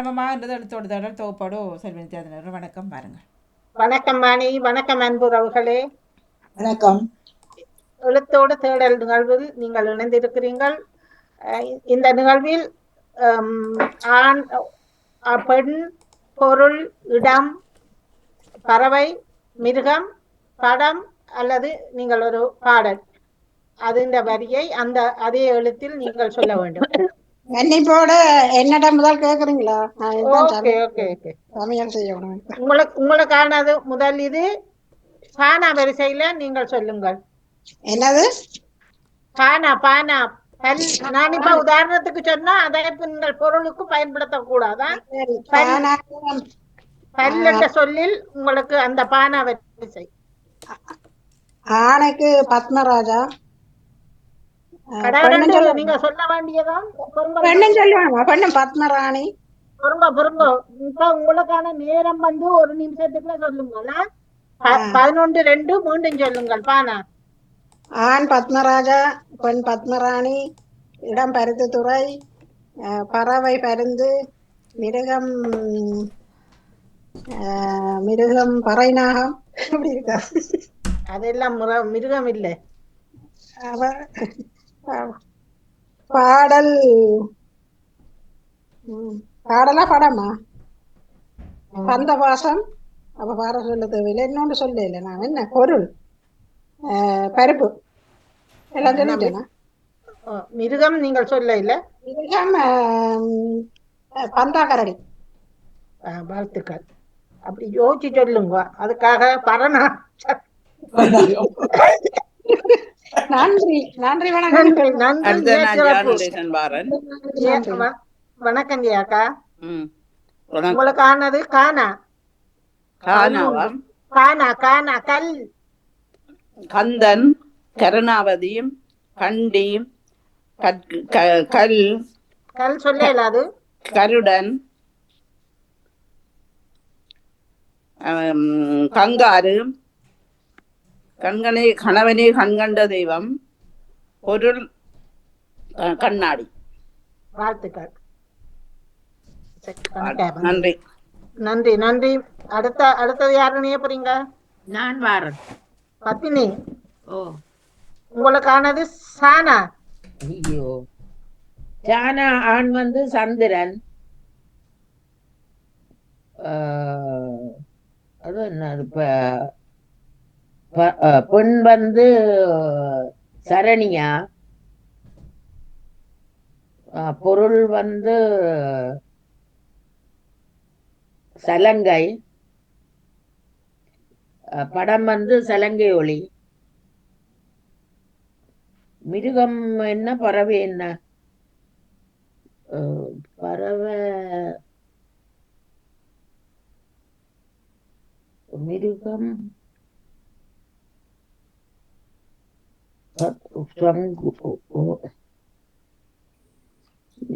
என்றது எழுத்தோடுதல் தொகுப்போடு செல்வி நித்யாதனர் வணக்கம் பாருங்கள். வணக்கம் வாணி, வணக்கம் அன்புறவுகளே. வணக்கம். எழுத்தோடு தேடல் நிகழ்வில் நீங்கள் இணைந்திருக்கிறீர்கள். இந்த நிகழ்வில் ஆண், பெண், பொருள், இடம், பறவை, மிருகம், படம் அல்லது நீங்கள் ஒரு பாடல் அதின் வரியை அதே எழுத்தில் நீங்கள் சொல்ல வேண்டும். மன்னிப்போட என்னிடம் முதல் கேக்குறீங்களா? Okay okay okay. சமையல் செய்யணும். உங்களுக்கானது முதல் இது பானா வரிசையில நீங்கள் சொல்லுங்கள். என்னது? பானா பானா பல். நான் இப்ப உதாரணத்துக்கு சொன்னா அதை நீங்கள் பொருளுக்கு பயன்படுத்த கூடாதா? பல் என்ற சொல்லில் உங்களுக்கு அந்த பானா வரிசை. ஆணைக்கு பத்மராஜா. நீங்க சொல்ல வேண்டியதான். பெண்ணும் சொல்லுவாங்க. பெண்ணும் பத்மராணி. பொருங்க இப்ப உங்களுக்கான நேரம் ஒரு நிமிஷத்துக்குள்ள சொல்லுங்களா? 11:02 மீண்டும் சொல்லுங்கள். பானா. ஆண் பத்மராஜா, பெண் பத்மராணி, இடம் பருத்தித்துறை, பறவை பருந்து, மிருகம் மிருகம் பறைநாகம். அப்படி இருக்கா? அதெல்லாம் மிருகம் இல்லை. பாடல் பாடலா படமா? பந்த பாசம். அப்ப பாட சொல்ல தேவையில்லை. இன்னொன்று சொல்ல இல்லை. நான் என்ன பொருள், பருப்பு எல்லாம் சொல்லிட்டேனா? மிருகம் நீங்கள் சொல்ல இல்ல. மிருகம் பந்தாக்கரடி. வாழ்த்துக்கள். அப்படி யோசிச்சு சொல்லுங்க. அதுக்காக பரணா. நன்றி நன்றி. வணக்கம் அக்கா. உங்களுக்கானது கானா. கானா கானா கல். கந்தன், கருணாவதியும், கண்டியும், கல் கல் சொல்ல அது. கருடன், கங்காரு, கண்கனை கணவனே கண்கண்ட தெய்வம், பொருள் கண்ணாடி. வாழ்த்துக்கள். நன்றி நன்றி நன்றி. அடுத்தது யாரு நீ போறீங்க? நான் வாரன். பத்தினி. ஓ, உங்களுக்கானது சானா. ஐயோ, சானா ஆண் சந்திரன். அது என்ன இப்ப பெண் சரணியா. பொருள் சலங்கை. படம் சலங்கை ஒளி. மிருகம் என்ன, பறவை என்ன? பறவை மிருகம்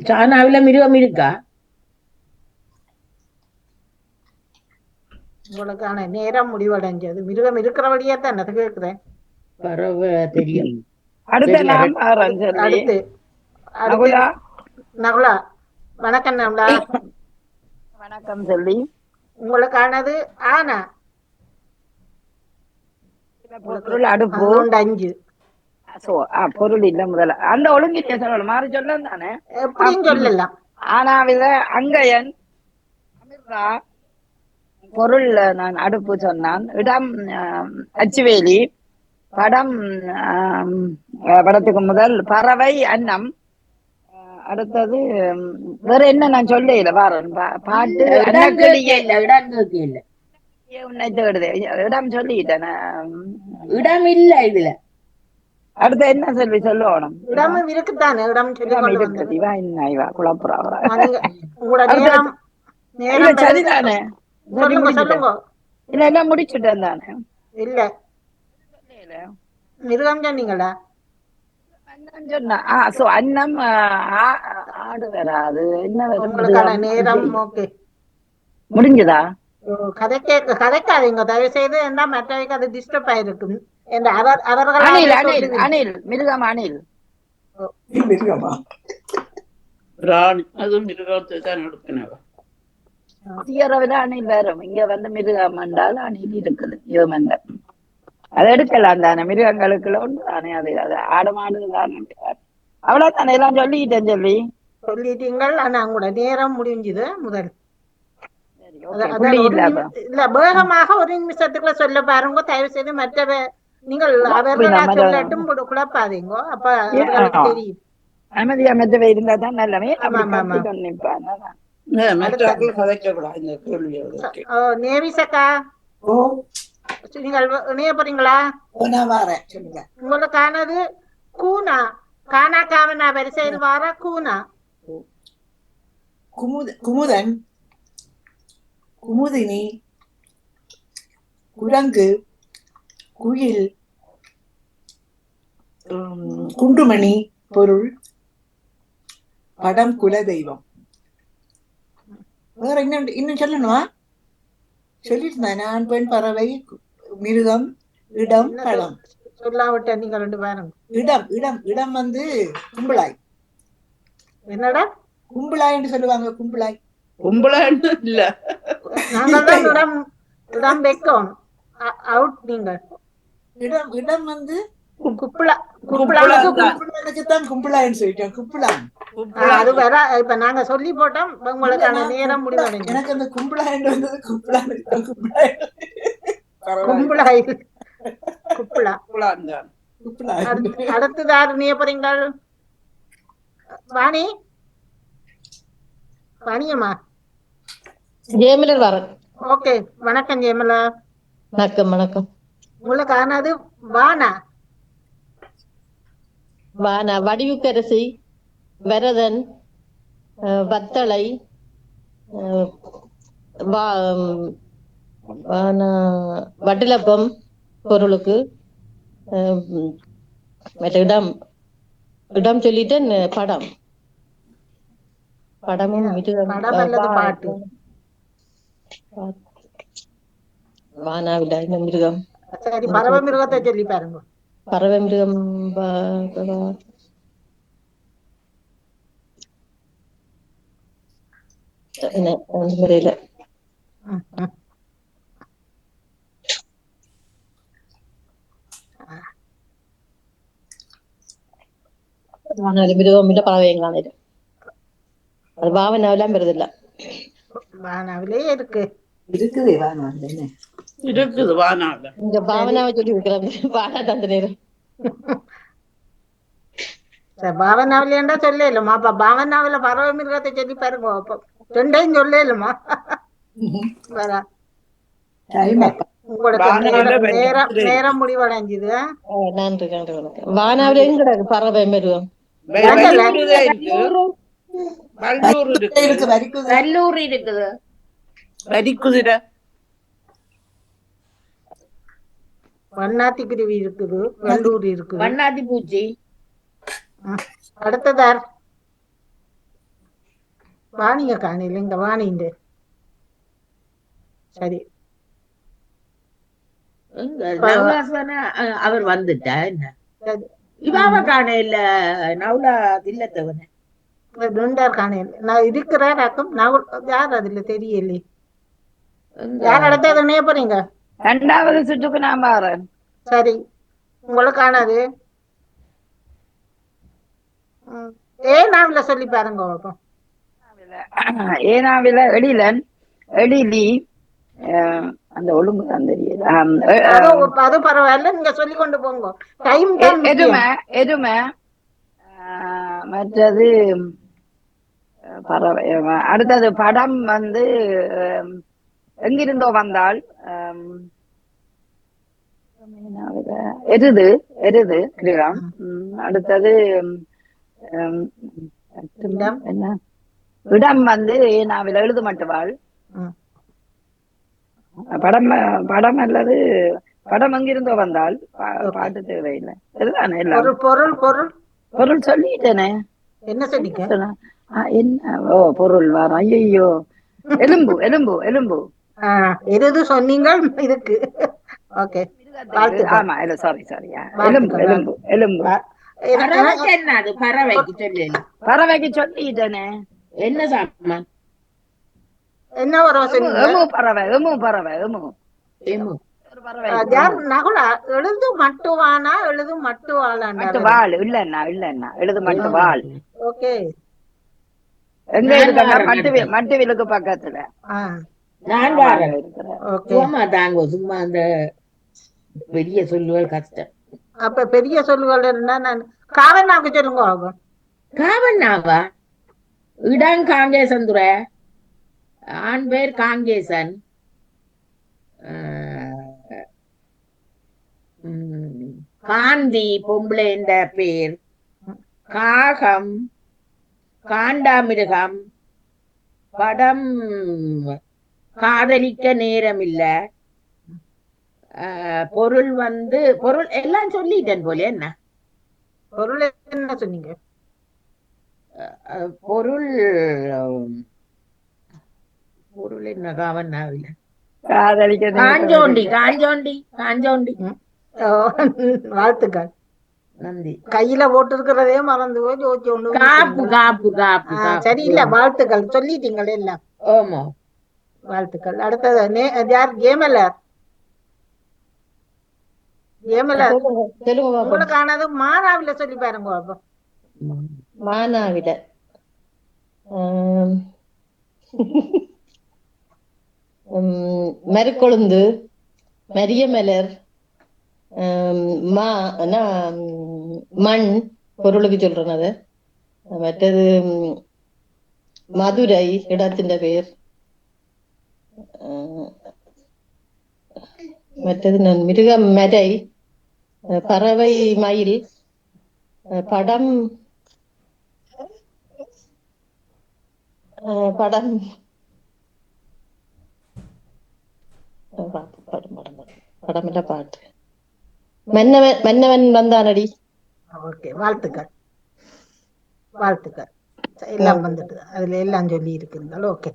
சானாவில மிருகம் இருக்கா? உங்களுக்கான நேரம் முடிவடைஞ்சது. மிருகம் இருக்கிறபடியே தான் அது கேட்கிறேன். பறவை தெரியும். அடுத்து நகுலா. வணக்கம் நகுலா. வணக்கம் சொல்லி. உங்களுக்கானது ஆனா. பொருள் அடுப்பு. 5. பொருள் இல்ல முதல்ல அந்த ஒழுங்கிலே சொல்லணும். மாறி சொல்ல தானே எப்படியும் சொல்லலாம். ஆனாவித அங்கையன், அமிர்தா. பொருள் நான் அடுப்பு சொன்னான். இடம் அச்சுவேலி. படம் படத்துக்கு முதல் பறவை அன்னம். அடுத்தது வேற என்ன நான் சொல்ல இல்ல. பாரு பாட்டு இடம் சொல்லிட்டேன். இடம் இல்ல இதுல. அடுத்த என்ன செல்வி சொல்லணும்? இடம் இருக்குத்தானே. இடம் இருக்குது. இவா என்ன இவா குழப்புறா. சரிதானே. இல்ல எல்லாம் முடிச்சுட்டேன் தானே. இல்ல மிருகம் சொன்னீங்களா? சொன்னா அன்னம் ஆடு வராது. என்ன நேரம்? ஓகே, முடிஞ்சதா? கதைக்காதீங்க தயவு செய்து. என்ன மற்றவைக்கு அது டிஸ்டர்ப் ஆயிருக்கும். அணில் மிருகம். அணில் மிருகமா? ராணி. அது மிருகத்தை தான் எடுக்கணும். சீரவில அணில் வரும். இங்க வந்து மிருகம் என்றால் அணில் இருக்குது யோமன்ல. அதை எடுக்கலாம் தானே மிருகங்களுக்குள்ள ஒன்று தானே. அது ஆடு மாடு தானே. அவ்வளவுதானே எல்லாம் சொல்லிட்டேன் சொல்லி. சொல்லிட்டீங்கள். ஆனா உங்களோட நேரம் முடிஞ்சுது முதல். சரி, அதான் ஓகே. புள்ளி ஒரு இல்லாத இல்ல வேகமாக ஒரு நிமிஷத்துக்குள்ள சொல்ல பாருங்க. தயவு செய்து மற்ற நீங்கள் அவர்களா சொல்லட்டும் குழப்பாதீங்க. அப்ப அவர்களுக்கு தெரியும். அமைதி அமைச்சவை இருந்தா தான் நல்லவே. ஆமா, அப்படி ஆமா, ஆமா. கத்தி கொண்டு நிற்பான். நேவிசக்கா ஓ நீங்கள் இணைய போறீங்களா? நான் வரேன் சொல்லுங்க. உங்களுக்கானது கூனா. கானா காவனா வரிசையில் வார கூனா. குமுதன், குமுதினி, குரங்கு, குயில், குண்டுமணி பொருள், படம், குலதெய்வம். வேற இன்னும் சொல்லணுமா? சொல்லிட்டு நான், பெண், பறவை, மிருகம், இடம், படம். சொல்லாவிட்ட நீங்க ரெண்டு பேரும். இடம் இடம் இடம் வந்து கும்பலாய். என்னடா கும்பலாய் என்று சொல்லுவாங்க. கும்பலாய் கும்பலான்னு இல்ல. நாங்கள் தான் இடம் இடம் வைக்கணும். அவுட் நீங்கள். இடம் இடம் வந்து குப்புளா குப்புளாவுக்கு கும்பலானுக்குத்தான் கும்பலாயின்னு சொல்லிட்டோம். கும்பலான் அது வேற. இப்ப நாங்க சொல்லி போட்டோம். உங்களுக்கான நேரம் முடிவடைஞ்சு. எனக்கு அந்த கும்பலாயின்னு வந்தது. கும்பலானுக்குத்தான் கும்பலாய். கும்பலாய் குப்புளா. கும்பலாய். அடுத்ததாரு நீ போறீங்கள்? வாணி வாணியம்மா. ஜெயமலர் வரேன். ஓகே, வணக்கம் ஜெயமலா. வணக்கம் வணக்கம். உங்களுக்கு ஆனது வானா. வானா வடிவுக்கரசி, வரதன், வத்தளை, வானா வட்டிலப்பம் பொருளுக்கு. மற்ற இடம் இடம் சொல்லிட்டேன். படம் படமும் படம் அல்லது பாட்டு. வானாவில மிருகம். சரி, பறவை மிருகத்தை சொல்லி பாருங்க. பறவை மிருகம் முறையில மிருகம் இல்ல பறவைங்களா. அது பாவனாவெல்லாம் வருதில்ல. வானாவிலே இருக்குது. இருக்குது வானாவில். இங்க பாவனாவை சொல்லி இருக்கிறாங்க. பானா தந்த நேரம் பாவனாவிலேண்டா சொல்ல இல்லமா. அப்ப பாவனாவில பறவை மிருகத்தை சொல்லி பாருங்க. அப்ப ரெண்டையும் சொல்ல இல்லமா. உங்களுக்கு நேரம் முடிவடைஞ்சுது. நன்றி நன்றி வணக்கம். வானாவில எங்க பறவை மிருகம்? வல்லூர் இருக்குது. வரிக்குதிரை, வண்ணாத்தி குருவி இருக்குது. வல்லூர் இருக்குது. வண்ணாத்தி பூச்சி. அடுத்ததார் வாணிங்க காணில. இங்க வாணிண்டு. சரி, அவர் வந்துட்டா என்ன இவாவ காண இல்ல. நவுலா தில்லத்தவன ரெண்டார் காணில. நான் இருக்கிறேன். யார் அதுல தெரியல. யார் அடுத்தது இணைய போறீங்க? இரண்டாவது சுற்றுக்கு நான் மாறேன். சரி, உங்களுக்கானது ஏனாவில சொல்லி பாருங்க. ஏனாவில எழிலன், எழிலி, அந்த ஒழுங்கு தான் தெரியல. அது பரவாயில்ல, நீங்க சொல்லி கொண்டு போங்க. டைம் எதுமை எதுமை. மற்றது பறவை. அடுத்தது படம் வந்து எங்கிருந்தோ வந்தால் எருது எருது கிரகம். அடுத்தது என்ன இடம் வந்து நாவில் எழுது மட்டுவாள். படம் படம் அல்லது படம் எங்கிருந்தோ வந்தால் பாட்டு தேவையில்லை. இதுதானே எல்லாம். பொருள் பொருள் பொருள் சொல்லிட்டேனே. என்ன சொன்னீங்க? என்ன? ஓ பொருள் வர. ஐயோ, எலும்பு எலும்பு எலும்பு. எது சொன்னீங்க இதுக்கு? ஓகே, ஆமா. இல்ல சாரி சாரி. எலும்பு எலும்பு எலும்பு. என்னது பறவைக்கு சொல்லல. பறவைக்கு சொல்லிட்டேனே. என்ன சாப்பிடுமா? என்ன ஒரு சொன்னீங்க? பறவை எமு. ஒரு பறவை யார் நகுலா எழுது மட்டுவானா எழுது மட்டு மட்டுவாளாண்டாரு. வாழ் இல்லன்னா எழுது மட்டு வாழ் ஓகே. எங்க நான் இருக்குன்னா வாரேன் அடுத்து. மட்டுவிலுக்கு பக்கத்துல நான் ஆமா, வாரேன். அங்க இருக்கிறேன். ஓகே. சும்மா தாங்க, சும்மா அந்த பெரிய சொல்லுவல் கஷ்டம். அப்ப பெரிய சொல்லுகள் இருந்தா நான் காவனாக்கு சொல்லுங்க ஆகும். காவண்ணாவா? இடம் காங்கேசந்துரை, ஆண் பேர் காங்கேசன். காந்தி பொம்பளை என்ற பேர். காகம், காண்டாமிருகம். படம் காதலிக்க நேரம் இல்ல. பொருள் பொருள் எல்லாம் சொல்லிட்டேன் போல. என்ன பொருள் என்ன சொன்னீங்க? பொருள் பொருள் என்ன காவண்ணாவில? காதலிக்க காஞ்சோண்டி. வாழ்த்துக்கள். நந்தி. கையில போட்டு இருக்கிறதே மறந்து போய் ஜோதிச்சு ஒண்ணு. காப்பு. சரியில்ல, வாழ்த்துக்கள் சொல்லிட்டீங்களே எல்லாம். ஆமா, வாழ்த்துக்கள். அடுத்தது யார்? கேமலர். சொல்லுங்க. உங்களுக்கானது மானாவில சொல்லி பாருங்க பாப்போம். மானாவிட மறுக்கொழுந்து, மரியமலர், மண் பொருளுக்கு சொல்றேன். அது மற்றது மதுரை இடத்தின் பேர். மற்றது நான் மிருகம் மரை, பறவை மயில், படம் படம் படம் இல்ல பாட்டு. மன்னவன் வந்தானடி. ஓகே, வாழ்த்துக்கள். எல்லாம் வந்துட்டு அதுல எல்லாம் சொல்லி இருக்குங்களா? ஓகே.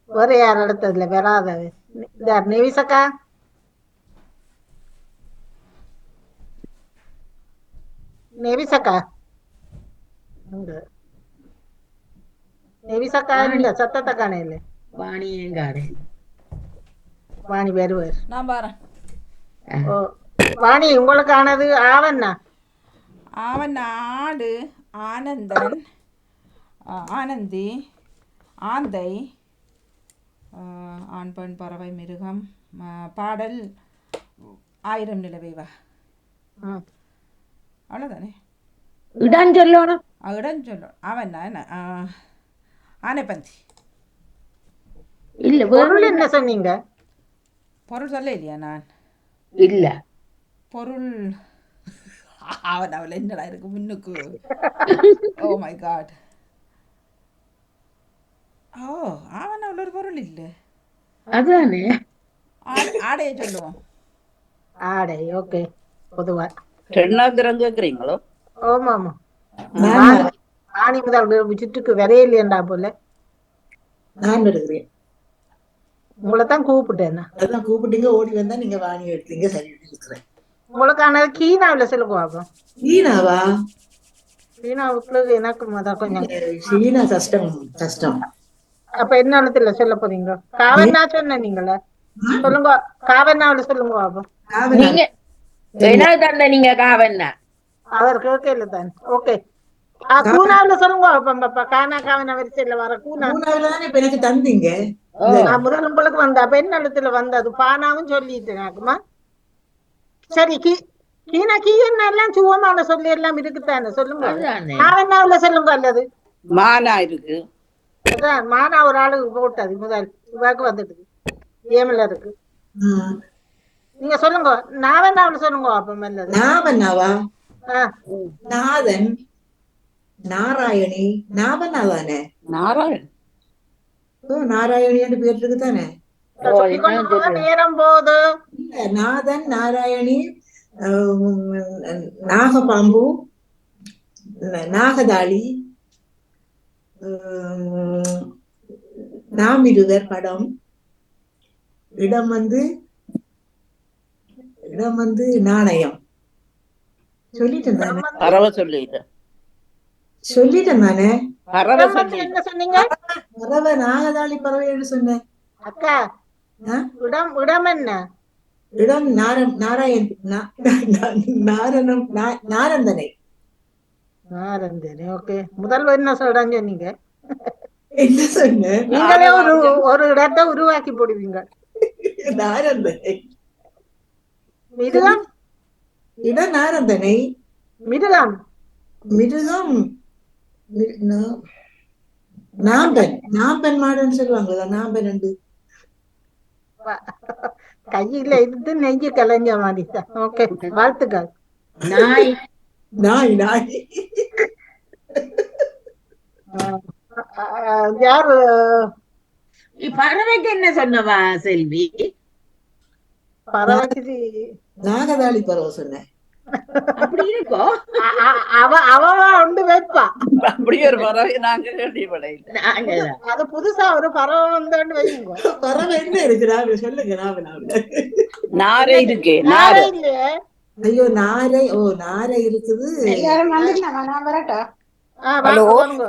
வேற யார் அடுத்ததுல வராத? நெவிசக்கா. இல்ல, சத்தத்தை காணையில. வாணி வருவார். நான் பாறேன். வாணி, உங்களுக்கானது ஆவண்ணா. அவன் ஆடு, ஆனந்தன், ஆனந்தி, ஆந்தை, ஆண் பெண் பறவை மிருகம், பாடல் 1000 நிலவை வா. அவ்வளோதானே. இடம் சொல்லணும். இடம் சொல்லணும். அவன் என்ன ஆனைப்பந்தி. இல்ல, பொருள் என்ன சொன்னீங்க? பொருள் சொல்ல இல்லையா நான்? இல்ல, பொருள் அவள் என்னடா இருக்கு முன்னுக்கு. Oh my God. ஓ, அவன் அவ்வளோ ஒரு பொருள் இல்லை. அதானே. ஆடையை சொல்லுவோம். ஆடை. ஓகே. பொதுவா ரெண்டாந்திரம் கேக்குறீங்களோ? ஆமா. ஆணி முதல் சுற்றுக்கு வரையில்லையண்டா போல. நான் எடுக்கிறேன். உங்களைத்தான் கூப்பிட்டேன். அதான் கூப்பிட்டீங்க, ஓடி வந்தா நீங்க வாணி எடுத்தீங்க. சரி இருக்கிறேன். உங்களுக்கானது கீனாவில சொல்லுங்க பாப்போம். சீனாவா? சீனாவுக்கு எனக்கு முதல் கொஞ்சம் சீனா கஷ்டம். அப்ப என்ன எழுத்துல சொல்ல போறீங்க? காவன்னா சொன்ன நீங்கள சொல்லுங்க. காவன்னாவில சொல்லுங்க பாப்போம். நீங்க என்ன தந்த? நீங்க காவண்ணா அவர் கேட்கல தான். ஓகே. கூனாவில சொல்லுங்க பாப்பா. கானா காவனா வரிசையில வர கூனா தானே இப்ப எனக்கு தந்தீங்க. முதல் உங்களுக்கு வந்த அப்ப என்ன எழுத்துல வந்தது? பானாவும் சொல்லிட்டு நாக்குமா. சரி, கீனா கீயன்னா எல்லாம் சுவமான சொல்லி எல்லாம் இருக்குத்தானே. சொல்லுங்க. காவன்னாவில சொல்லுங்க. அல்லது மானா இருக்கு. அதான் மானா ஒரு ஆளுக்கு போட்டது முதல் இவாக்கு வந்துட்டு ஏமல இருக்கு. நீங்க சொல்லுங்க. நாவன்னாவில சொல்லுங்க அப்ப. மெல்லது நாவன்னாவா? நாதன், நாராயணி, நாவன்னா தானே? நாராயண். நாராயணின்னு பேர் இருக்கு தானே? நேரம் போது. நாதன், நாராயணி, நாகபாம்பு, நாகதாளி, நாமிருதர் படம். இடம் நாணயம். சொல்லிட்டு பறவை சொல்லிட்டு சொல்லிட்டேன் தானே. பறவை இடம் வந்து சொல்லி என்ன சொன்னீங்க பறவை நாகதாளி பறவைன்னு சொன்னேன். அக்கா? ஆ? இடம் என்ன? இடம் நாராயண் நாரந்தனை. நாரந்தனே. ஓகே, முதல்ல என்ன சொல்றாங்க சொன்னீங்க? என்ன சொன்னேன்? நீங்களே ஒரு இடத்தை உருவாக்கி போடுவீங்க. நாரந்தனை. மிருகம். இடம் நாரந்தனை. மிருகம். மிருகம் நாம்பன். நாம்பன் மாடுன்னு சொல்லுவாங்களா? நாம்பன் உண்டு. கையில இருந்து நெஞ்சு கலைஞ்ச மாதிரி தான். ஓகே, வாழ்த்துக்கள். நாய். நாய் நாய். யாரு பறவைக்கு என்ன சொன்னவா செல்வி? பறவைக்கு நாகதாளி பறவை சொன்னேன். அப்படி இருக்கோ? அவ உண்டு வைப்பா. அப்படி ஒரு பறவை நாங்க கேள்விப்படையில. நாங்கதான். அது புதுசா ஒரு பறவை வந்தான்னு வைங்க. பறவை என்ன இருக்கு? நாவல் சொல்லுங்க. நாவல் நாரை இருக்கே, நாரே நாரை. இல்லையே. ஐயோ நாரை. ஓ நாரை இருக்குது. எல்லாரும் வந்துடலாமா? நான் வரட்டா? ஹலோ. வாங்க.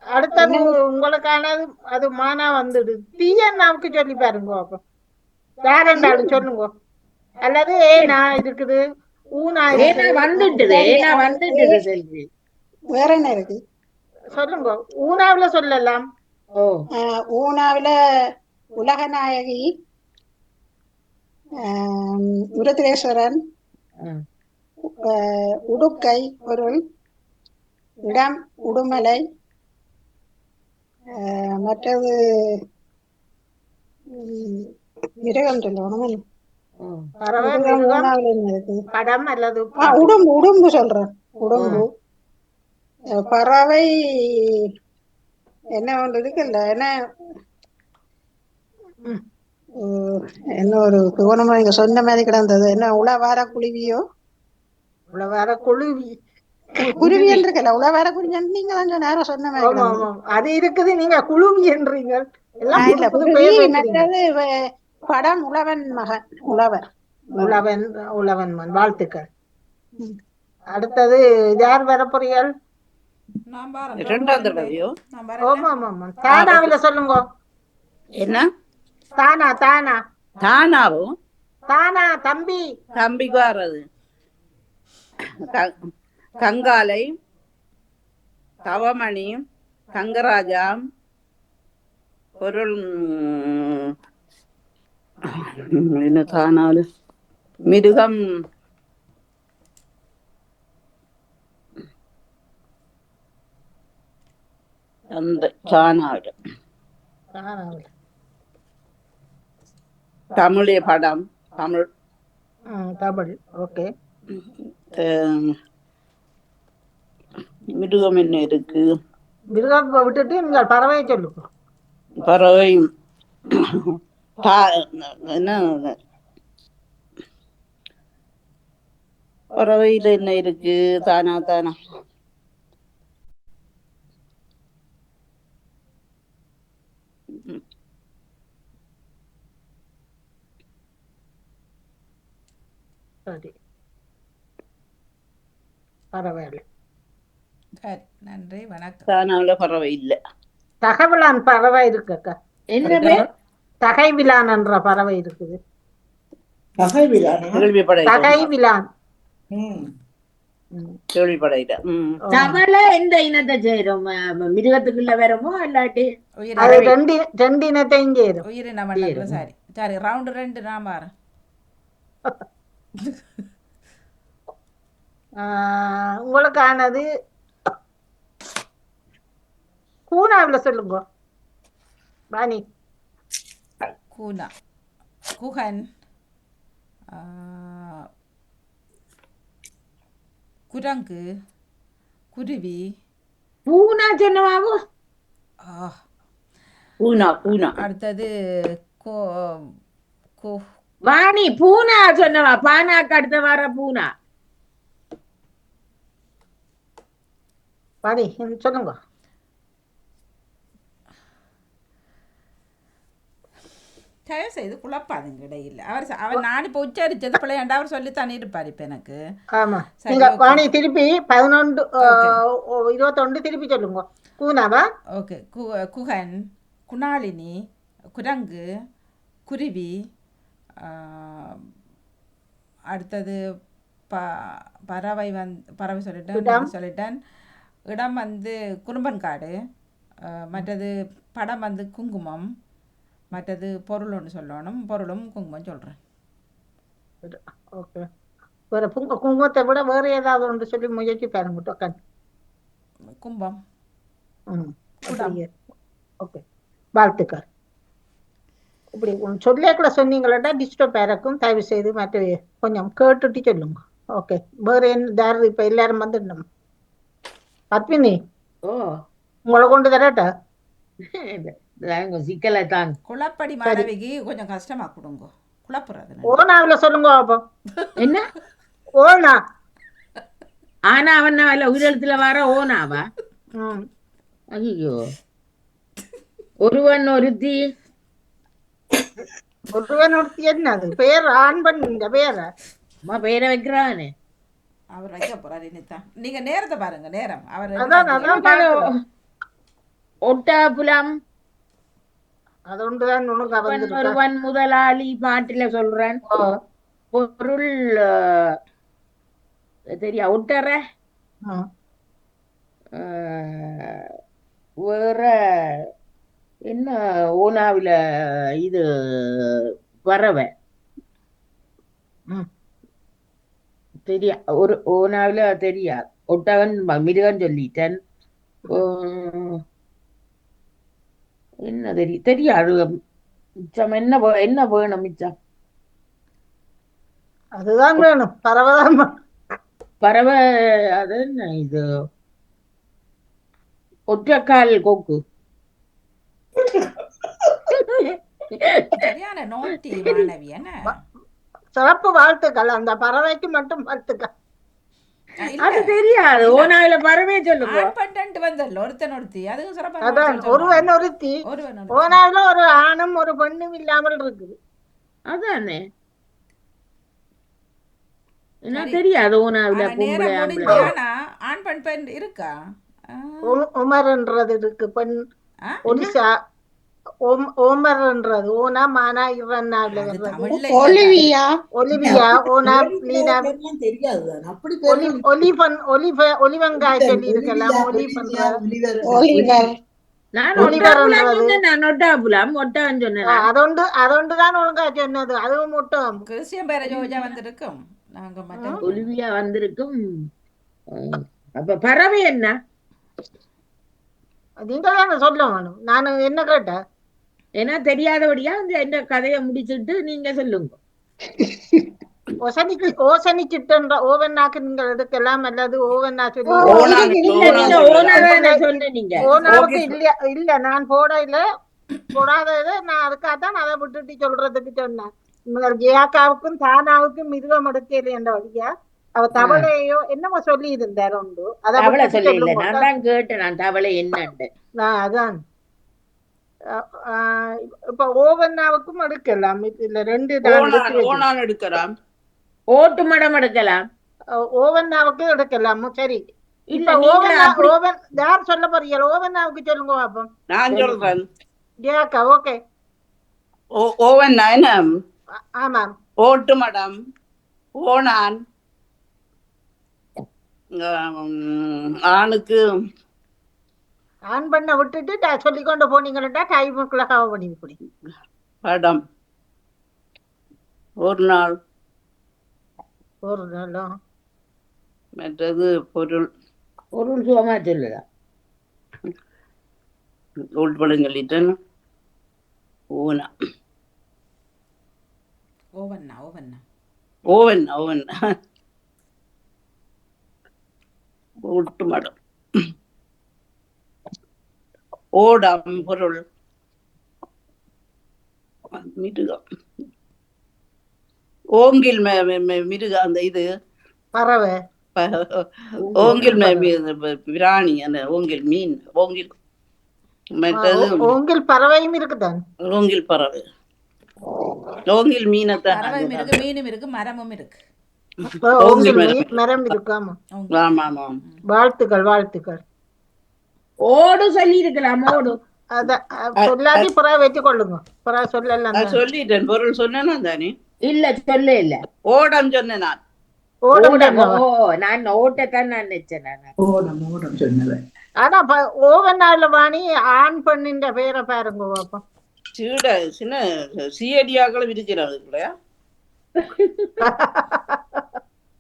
அடுத்தது உங்களுக்கானது. அது மானா வந்துடு. தீயண்ணாவுக்கு சொல்லி பாருங்க. அப்ப யாரெண்டாலும் சொல்லுங்க. அல்லது ஏனா இருக்குது, ஊனா ஏன்னா வந்துட்டுது, ஏன்னா வந்துட்டுது செல்வி. வேற என்ன இருக்கு? சொல்லுங்க. ஊனாவில சொல்லலாம். ஓ, ஊனாவில உலகநாயகி, உருத்திரேஸ்வரன், உடுக்கை பொருள், இடம் உடுமலை, மற்றது மிருகம் சொல்லணும். பறவை, மிருகம் மிருகம், ஊனாவில என்ன இருக்கு? படம் அல்லது உடும்பு. உடும்பு சொல்றேன். உடும்பு. பறவை என்ன ஒன்று இருக்குல்ல, என்ன என்ன ஒரு கோணமா இங்க சொன்ன மாதிரி கிடந்தது. என்ன உளவார குருவியோ? வேற கொழுவி. குருவி என்று இருக்கல, உளவார குருவி நீங்க தான் நேரம் சொன்ன மாதிரி ஆமா கிடந்தது. ஆமா, அது இருக்குது. நீங்க குழுவி என்றீங்க. எல்லாம் இல்ல, புது குருவி. பெயர் வைக்கிறீங்க. மற்றது படம் உழவன் மகன். உழவர். உழவன். உழவன் மன். வாழ்த்துக்கள். அடுத்தது யார் வரப்போறீர்கள்? நான் பாரேன். இரண்டாம் தடவையோ? நான் பாரேன். ஆமா ஆமா ஆமா. தானாவில சொல்லுங்க. என்ன? தானா தானா தானாவும் தானா தம்பி. தம்பிக்கு வர்றது கங்காலை, தவமணி, கங்கராஜா, பொருள் என்ன தானாலு, மிருகம் அந்த தானாடு, தானாவில. தமிழே படம், தமிழ். தமிழ். ஓகே. மிருகம் என்ன இருக்கு? மிருகம் விட்டுட்டு நீங்கள் பறவையை சொல்லுங்க. பறவை என்ன பறவையில என்ன இருக்கு? தானா தானா சரி, பரவாயில்ல. சரி, நன்றி, வணக்கம். தானாவில பறவை இல்ல. தகவலான் பறவை இருக்குக்கா. என்ன பேர்? தகைவிலான் என்ற பறவை இருக்குது. கேள்விப்படையில. தகைவிலான். கேள்விப்படையில. தவளை எந்த இனத்தை சேரும்? மிருகத்துக்குள்ள வருமோ இல்லாட்டி? அது ரெண்டு இனத்தையும் சேரும். உயிரின மண்டலத்துல. சரி சரி, ரவுண்டு 2 நான் பாரேன். உங்களுக்கானது கூனாவில சொல்லுங்க. பாணி. கூனா, குகன், குரங்கு, குருவி. பூனா சொன்னவாவோ? பூனா. பூனா. அடுத்தது வாணி பூனா சொன்னவா? பானாக்கு அடுத்த வார பூனா. பாணி சொல்லுங்க. தயவு செய்து குழப்பாதுங்க இடையில். அவர் நான் இப்போ உச்சரிச்சது பிள்ளையாண்டா அவர் சொல்லித்தானே இருப்பார் இப்போ எனக்கு. ஆமா நீங்க வாணி திருப்பி 11 21 திருப்பி சொல்லுங்க. கூனாவா? ஓகே. குகன், குணாலினி, குரங்கு, குருவி, அடுத்தது பறவை பறவை சொல்லிட்டேன். இடம் குறும்பன்காடு. மற்றது படம் குங்குமம். மற்றது பொருள் ஒன்று சொல்லணும். பொருளும் குங்குமம் சொல்கிறேன். ஓகே. வேற குங்குமத்தை விட வேற ஏதாவது ஒன்று சொல்லி முயற்சி பாருங்க. டோக்கன் கும்பம். ஓகே வாழ்த்துக்கள். இப்படி சொல்லியே கூட சொன்னீங்களா டிஸ்டர்ப் இருக்கும். தயவு செய்து மற்ற கொஞ்சம் கேட்டுட்டு சொல்லுங்க. ஓகே. வேற என்ன இப்ப எல்லாரும் வந்துடணும். பத்மினி உங்களை கொண்டு தரட்டா? சிக்கலை தான் குளப்படி மாணவிக்கு கொஞ்சம் கஷ்டமா கொடுங்க. குழப்புறது ஓனாவில சொல்லுங்க அப்போ. என்ன ஓனா? ஆனா அவன் உயிரெழுத்துல வர ஓனாவா? ஐயோ. ஒருவன் ஒருத்தி. ஒருவன் ஒருத்தி என்னது பேர்? ஆண் பண்ண பேர பேரை வைக்கிறானே அவர் வைக்க போறாரு. நீங்க நேரத்தை பாருங்க. நேரம் அவர் ஒட்டாபுலம். அது ஒருவன் முதலாளி பாட்டில சொல்றேன். பொருள் தெரியா ஒட்டற. வேற என்ன ஓனாவில இது பறவை தெரியா. ஒரு ஓனாவில தெரியா. ஒட்டவன் மிருகன் சொல்லிட்டேன். என்ன தெரியாது. மிச்சம் என்ன வேணும்? மிச்சம் அதுதான் வேணும். பறவைதான் பறவை. அது என்ன இது? ஒற்றைக்கால் கொக்கு. சிறப்பு வாழ்த்துக்கள். அந்த பறவைக்கு மட்டும் வாழ்த்துக்கள். அது தெரியாது. ஓனாவில பறவை சொல்லுங்க. ஒருவன் ஒருத்தி. ஓனாவில ஒரு ஆணும் ஒரு பெண்ணும் இல்லாமல் இருக்குது. அதானே என்ன தெரியாது. ஓனாவில ஆண் பெண் இருக்கா? உமர்ன்றது இருக்கு. பெண் ஒலிசா. ஓமர்ன்றது ஓனா மானா இவன்னாவில வர்றது. ஒலிவியா ஓனா லீனா ஒலிவங்காய் சொல்லி இருக்கலாம். அதொண்டுதான் ஒழுங்கா சொன்னது. அதுவும் மட்டும் கிறிஸ்டியன் பேர ஜோஜா வந்திருக்கும். ஒலிவியா வந்திருக்கும். அப்ப பறவை என்ன? நீங்க தானே சொல்ல வேணும். நான் என்ன கேட்டேன்? ஏன்னா தெரியாதபடியா இந்த கதையை முடிச்சுட்டு நீங்க சொல்லுங்க. ஓசனிச்சிட்டு ஓவன்னாக்கு நீங்கள் எடுக்கலாம். அல்லது ஓவன்னா சொல்லி ஓனாவுக்கு இல்ல. நான் போடாதது நான் அதுக்காகத்தான் அதை விட்டுட்டு சொல்றதுக்கு சொன்னேன். ஜியாக்காவுக்கும் தானாவுக்கும் மிருகம் எடுக்கல என்ற வழியா அவ தவளையோ என்னமோ சொல்லி இருந்தார். உண்டு தவளை சொல்லி நான் தான் கேட்டேன். நான் தவளை என்னன்னு. அதான் இப்ப ஓவன்னாவுக்கும் எடுக்கலாம். இதுல 2 தான் எடுக்கலாம். ஓட்டு மடம் எடுக்கலாம். ஓவன்னாவுக்கு எடுக்கலாம். சரி. இப்ப ஓவன் யார் சொல்ல போறீங்க? ஓவன்னாவுக்கு சொல்லுங்க பாப்போம். நான் சொல்றேன். ஜியாக்கா ஓகே. ஓவன் என்ன? ஆமாம். ஓட்டு மடம், ஓனான், ஆணுக்கு ஆன் பண்ண விட்டுட்டு சொல்லிக்கொண்டு போனீங்கன்னா டைமுக்குள்ள கவ பண்ணி படம் ஒரு நாள் மற்றது பொருள் சுகமா சொல்லுதா? உள்படம் சொல்லிட்டேன். ஓனா ஓவன் ஓட்டு மடம் ஓடம் பொருள் மிருகம் ஓங்கில் மிருகம் அந்த இது பறவை ஓங்கில் பிராணி அந்த ஓங்கில் மீன் ஓங்கில் மற்றது ஓங்கில் பறவையும் இருக்குதான். ஓங்கில் பறவை ஓங்கில் மீனைத்தான் பறவையும் நான் இருக்கு, மீனும் இருக்கு, மரமும் இருக்கு. ஓங்கில் மரம் இருக்கு. ஆமா. ஆமா ஆமா. வாழ்த்துக்கள் வாழ்த்துக்கள். ஓடு சொல்லி இருக்கலாம். ஓடு அத சொல்லாட்டி புறா வச்சு கொள்ளுங்க. புறா சொல்லலாம். நான் சொல்லிட்டேன், பொருள் சொன்னேனா தானே? இல்ல சொல்ல இல்ல. ஓடம் சொன்னேன் நான். ஓடம். நான் ஓட்டத்தான் நான் நினைச்சேன். ஓடம் சொன்னவன். ஆனா ஓவனால வாணி ஆண் பெண்ணின் பேரை பாருங்க பாப்போம். சீட சின்ன சிஐடியாக்களும் இருக்கிறாங்க இல்லையா?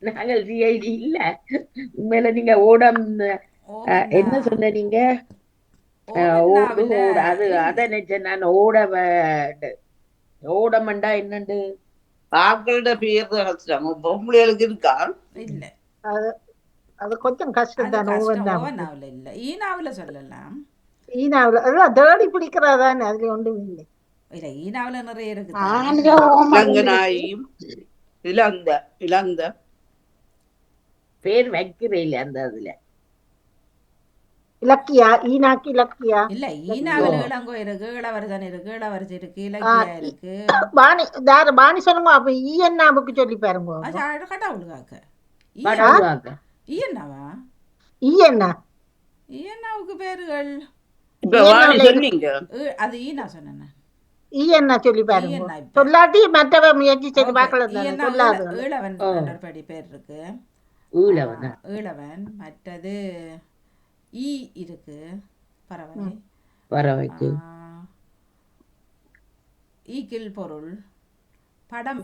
நாங்கள் சிஐடி இல்ல. உண்மையில நீங்க ஓடம் என்ன சொன்ன நீங்க? ஓடு ஓடு அது அத நினைச்சேன் நான். ஓடமண்டா என்னண்டு ஆக்களோட பேர் கஷ்டம். பொம்பளைகளுக்கு இருக்கா? இல்ல, அது கொஞ்சம் கஷ்டம் தான். ஓவனாவில் இல்ல, ஈனாவில் சொல்லலாம். ஈனாவில் அதான் தேடி பிடிக்கிறதானே, அதுல ஒன்றும் இல்லை. இல்ல, ஈனாவில் நிறைய இருக்கு. இலங்கநாயும் இலந்த இலந்த பேர் வைக்கிறே இல்ல அந்த அதுல. இலக்கியா, ஈனாக்கு இலக்கியா இல்ல, ஈனாவில் இளங்கோ இருக்கு, இளவரசன் இருக்கு, இளவரசி இருக்கு, இலக்கியா இருக்கு. பாணி சொல்லுங்க. அப்ப ஈயன்னாவுக்கு சொல்லி பாருங்க. கடவுளுக்காக்க ஈயன்னாவா? ஈயன்னா ஈயன்னாவுக்கு பேர்கள் இப்ப வாணி சொன்னீங்க. அது ஈனா சொன்னேன். ஈயன்னா சொல்லி பாருங்க. சொல்லாட்டி மற்றவ முயற்சி செய்து பார்க்கலாம். சொல்லாது ஈழவன் படி பேர் இருக்கு. ஈழவன். மற்றது ஈ இருக்கு, பறவை. பறவைக்கு ஈக்கில் பொருள். படம்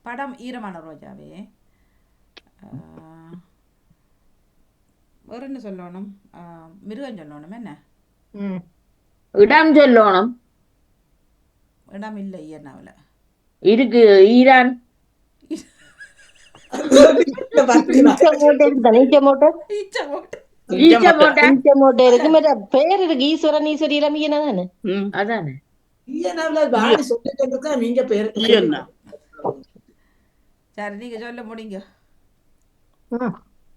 படம் ஈரமான ரோஜாவே. வேற என்ன சொல்லணும்? மிருகம் சொல்லணும். என்ன இடம் சொல்லணும்? இடம் இல்ல ஈயனாவில் இருக்கு. ஈரான். பேர் இருக்கு. ஈஸ்வரன் ஈஸ்வரி ரமியனா தானே? அதானே. நீங்க பேரு சரி, நீங்க சொல்ல முடியுங்க.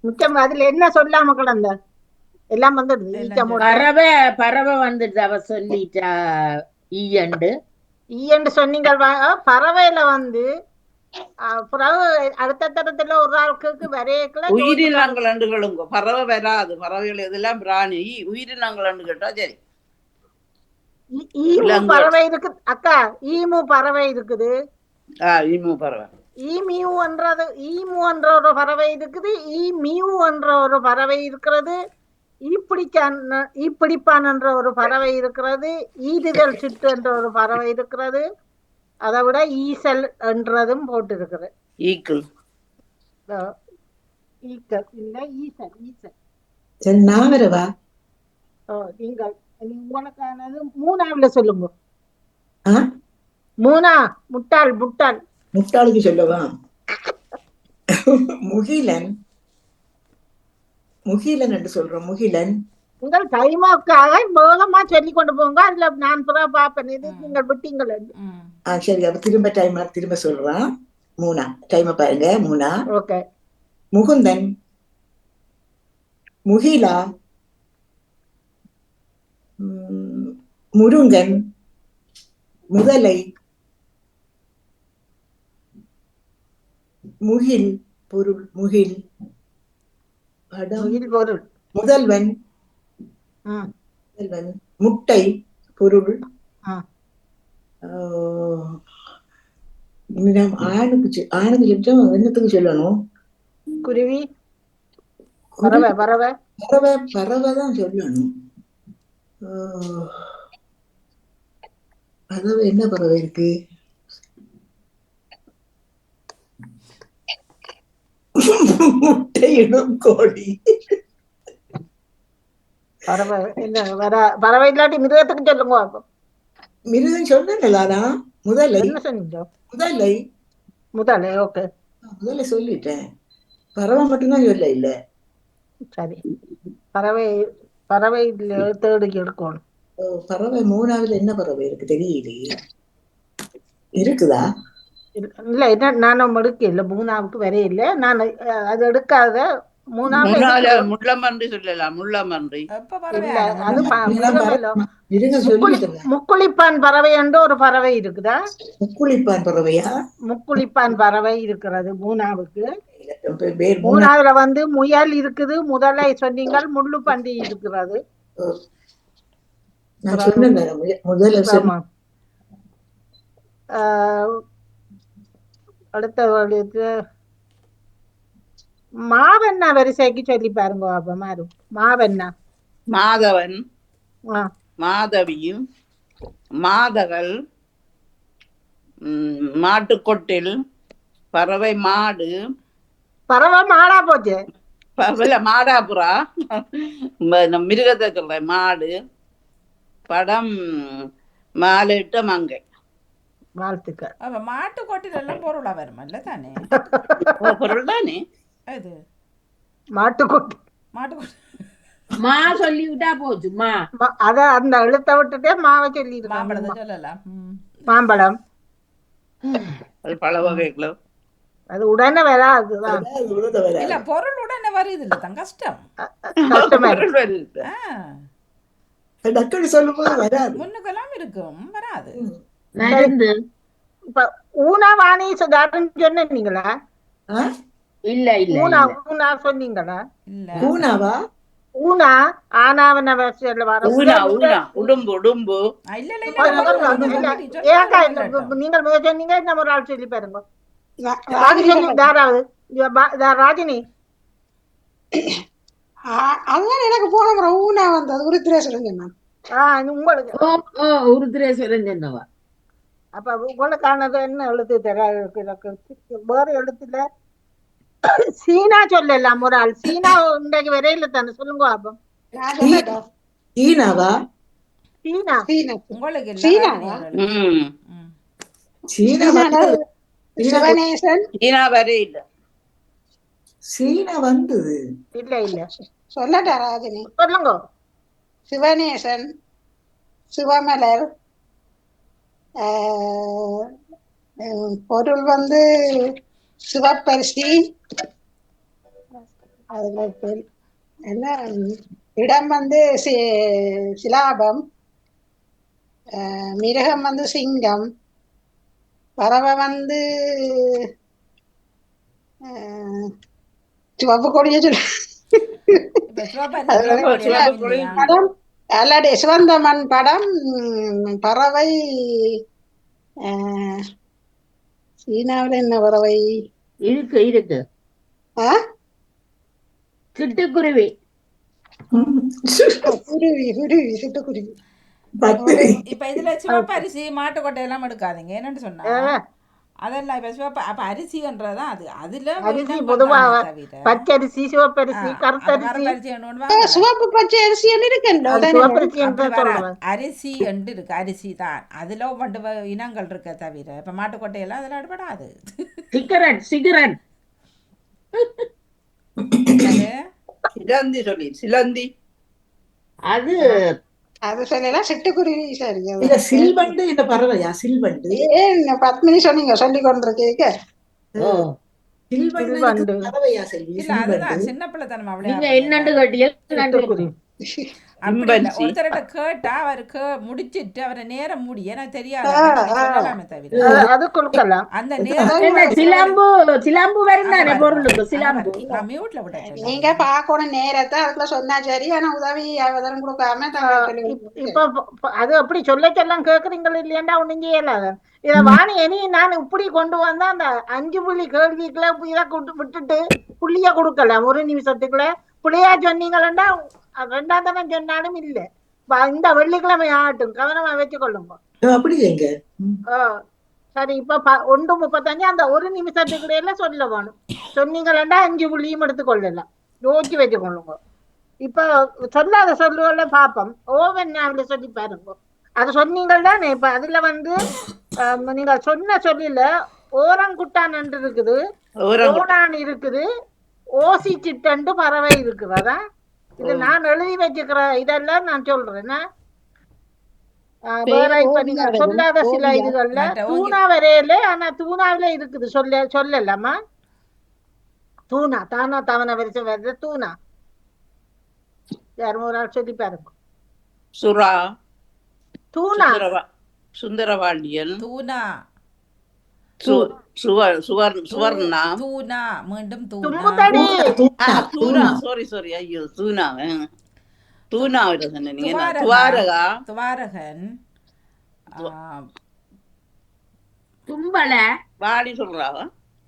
முக்கியம் அதுல என்ன சொல்லாம கிடந்த எல்லாம் வந்துடுது. பறவை வந்துடுது. அவ சொல்லிட்டா ஈயண்டு சொன்னீங்க. பறவையில வந்து அடுத்த தரத்துல ஒரு ஆளுக்கு வரையக்குள்ள உயிரினங்கள் பறவை வராது. பறவைகள் இதெல்லாம் பிராணி. உயிரினங்கள் கேட்டா சரி. ஈமு பறவை இருக்கு அக்கா. ஈமு பறவை இருக்குது. ஈமு பறவை. ஈமியூ என்றது ஈமு என்ற ஒரு பறவை இருக்குது. ஈமியூ என்ற ஒரு பறவை இருக்கிறது. ஈப்பிடிப்பான் என்ற ஒரு பறவை இருக்கிறது. ஈடுதல் சிட்டு என்ற ஒரு பறவை இருக்கிறது. அதை விட ஈசல் என்றதும் போட்டு இருக்குது. ஈக்கள் இல்ல, ஈசல். ஈசல் நீங்கள் உங்களுக்கானது மூணாவில சொல்லுங்க. மூணா முட்டாள். முட்டாளுக்கு சொல்லவா? முகிலன் என்று சொல்றோம். முகிலன். உங்கள் டைமாக்காக வேகமா சொல்லி கொண்டு போங்க. அதுல நான் புறா பாப்பேன். இது நீங்கள் விட்டீங்கள். சரி, அப்ப திரும்ப சொல்றான். மூணா டைம பாருங்க. மூணா. ஓகே. முகுந்தன், முகிலா, முருங்கன், முதலை, முகில் பொருள். முகில் பொருள். முதல்வன், முட்டை பொருள். ஆணுக்கு என்னத்துக்கு சொல்லணும்? குருவி. பறவை. தான் சொல்லணும். பறவை என்ன பறவை இருக்கு? முட்டையிடும் கோழி. பறவை இல்லாட்டி மிருகத்துக்கு சொல்லுங்க. மிருகம் சொன்னா முதலை. என்ன சொன்னீங்க? முதலை. ஓகே. முதல்ல சொல்லிட்டேன். பறவை மட்டும்தான் சொல்ல இல்ல. சரி, பறவை தேடி எடுக்கணும். பறவை மூணாவது என்ன பறவை இருக்கு தெரியலையே. இருக்குதா? இல்ல, நானும் எடுக்க இல்ல. மூணாவுக்கு வரைய இல்லை. நான் அது எடுக்காத மூணாவது முன்னால எடுக்கிறோம். முள்ளமன்றி சொல்லலாம், முள்ளமன்றி. எப்ப இல்ல பறவையான அது இதெல்லாம் மிருகமல்ல. மிருகம் சொல்லிட்டேன். முக்குளிப்பான் பறவை என்று ஒரு பறவை இருக்குதா? முக்குளிப்பான் பறவையா? முக்குளிப்பான் பறவை இருக்கிறது மூணாவுக்கு. பேர் மூணா. மூணாவதுல வந்து முயல் இருக்குது, முதலை சொன்னீங்கள், முள்ளு பன்றி இருக்கிறது. நான் சொன்னேன் முதல்ல ஆமா. அடுத்த மாவண்ணா வரிசைக்கு சொல்லி பாருங்க அப்ப மாறும். மாவண்ணா, மாதவன், ஆ, மாதவியும், மாதகள், மாட்டுக்கொட்டில், பறவை மாடு, பறவை மாடா போச்சு. இல்ல மாடாபுறா, மிருகத்தை சொல்றேன், மாடு, படம் மாலிட்ட மங்கை. வாழ்த்துக்கள். அப்ப மாட்டு கொட்டில எல்லாம் பொருளா வருமல்ல தானே? பொருள் தானே இது மாட்டுக்குட்டி. மாட்டு கொட்டி மா சொல்லி விட்டா போச்சு. மா அத அந்த எழுத்த விட்டுட்டே மாவை சொல்லி மாம்பழத்தை சொல்லலாம். மாம்பழம் அது பல வகைகளோ. அது உடனே வராதுதான். இல்ல பொருள் உடனே வருது இல்ல தான், கஷ்டம். கஷ்டமா இருக்கு. பொருள் வருது. டக்குன்னு சொல்லும் போது வராது. முன்னுக்கெல்லாம் இருக்கும், வராது. மருந்து இப்ப ஊனா வாணி சொன்னீங்களா? இல்ல இல்ல ஊனா இல்ல. ஊனா சொன்னீங்களா? இல்ல கூனாவா? ஊனா ஆனாவன வரிசையில வர ஊனா, ஊனா, உடும்பு, உடும்பு. இல்ல இல்ல ஏக்கா இல்ல, நீங்கள் முதல் சொன்னீங்க, இன்னும் ஒரு ஆள் சொல்லி பாருங்க. ராஜினி. அதுதான் எனக்கு போன முறை ஊனா வந்தது உருத்திரேஸ்வரன் சொன்னான். உங்களுக்கு உருத்திரேஸ்வரன் சொன்னவா? அப்ப உங்களுக்கானது என்ன எழுத்து தெரியாது. வேற எழுத்துல சீனா சொல்லலாம். ஒரு ஆள் சீனா இன்றைக்கு வரையில தானே சொல்லுங்க அப்ப. நான் சொல்லட்டா? சீனாவா? சீனா உங்களுக்கு இல்ல. சீனாவா? சீனா சிவனேசன். சீனா வரை இல்ல. சீனா வந்தது இல்ல இல்ல. சொல்லட்டா ராஜினி? சொல்லுங்க. சிவனேசன், சிவமலர், பொருள் வந்து சிவப்பரிசி, அதுல என்ன இடம் வந்து சிலாபம், மிருகம் வந்து சிங்கம், பறவை வந்து சிவப்பு கொடிய படம் அல்லடி சிவந்தமன் படம், பறவை சீனாவில் என்ன பறவை இருக்கு இருக்கு? சிட்டுக்குருவி. குருவி குருவி சிட்டுக்குருவி. இப்ப இதுல சிவப்பரிசி மாட்டுக்கொட்டையெல்லாம் எடுக்காதீங்க. என்னன்னு சொன்னா அதெல்லாம் இப்ப சிவப்பு அப்ப அரிசின்றதான் அது. அதுல அரிசி பொதுவாக பச்சரிசி, சிவப்பரிசி, கருத்தரிசி. சிவப்பு பச்சை அரிசி அரிசி என்று இருக்கு, அரிசி தான். அதுல ஒன்று இனங்கள் இருக்க தவிர இப்ப மாட்டுக்கொட்டையெல்லாம் அதுல அடுபடாது. சிகரெட் சிகரெட் சிலந்தி சொல்லி சிலந்தி. அது அது சொல்லலாம். சிட்டுக்குருவி சரி. சில்வண்டு இந்த பறவையா? சில்வண்டு பத்மினி சொன்னீங்க சொல்லி கொண்டிருக்க. சில்வண்டு பறவையா? சின்ன பிள்ளைத்தனமா நீங்க என்னண்டு கட்டிய ஒருத்தர்கிட்ட கேட்டா அவருக்கு முடிச்சிட்டு அவரை நேரம் முடி எனக்கு தெரியாது தவிர அது கொடுக்கலாம். அந்த நேரம் சிலம்பு சிலம்பு வருந்தானே பொருளுக்கு சிலம்பு நான் மியூட்ல விட்டேன். நீங்க பாக்கணும் நேரத்தை அதுக்குள்ள சொன்னா சரி. ஆனா உதவி அவதரம் கொடுக்காம இப்ப அது அப்படி சொல்லச்செல்லாம் கேக்குறீங்க இல்லையாண்டா ஒண்ணும் செய்யலாத. இத வாணி இனி நான் இப்படி கொண்டு வந்தா அந்த 5 புள்ளி கேள்விக்குள்ள இதை விட்டுட்டு புள்ளிய கொடுக்கலாம். ஒரு நிமிஷத்துக்குள்ள புள்ளையா சொன்னீங்களா 2ஆம் தரம் சொன்னாலும் இல்ல. இந்த வெள்ளிக்கிழமை ஆகட்டும், கவனமா வச்சு கொள்ளுங்க. சரி. இப்ப 1:35 அந்த ஒரு நிமிஷத்துக்குள்ள சொல்ல வேணும். சொன்னீங்களா 5 புள்ளியும் எடுத்துக்கொள்ளலாம். யோசிச்சு வச்சு கொள்ளுங்க. இப்ப சொல்லாத சொல்லுவல பாப்போம். ஓவன் ஞாபகம் சொல்லி பாருங்க. அது சொன்னீங்கன்னா இப்ப அதுல வந்து நீங்க சொன்ன சொல்லில ஓரங்குட்டான் என்று இருக்குது, ஓனான் இருக்குது, ஓசி சிட்டண்டு பறவை இருக்குறதா. இது நான் எழுதி வச்சுக்கிற இதெல்லாம் நான் சொல்றேன். வேற இப்ப நீங்க சொல்லாத சில இதுகள்ல தூணா வரையில, ஆனா தூணாவில இருக்குது சொல்லலாமா? தூணா தானா தவணை வரிசை வருது தூணா. யாரும் ஒரு ஆள் சொல்லி பாருங்க. சுறா, தூணா சுந்தரபாண்டியன், தூணா சுவர்ணா, தூணா மீண்டும் தூணா தும்முதடி. தூணா சாரி ஐயோ தூணா தூணா சொன்னீங்க. துவாரகா துவாரகா, துவாரகன் தும்பல வாடி சொல்றாவ,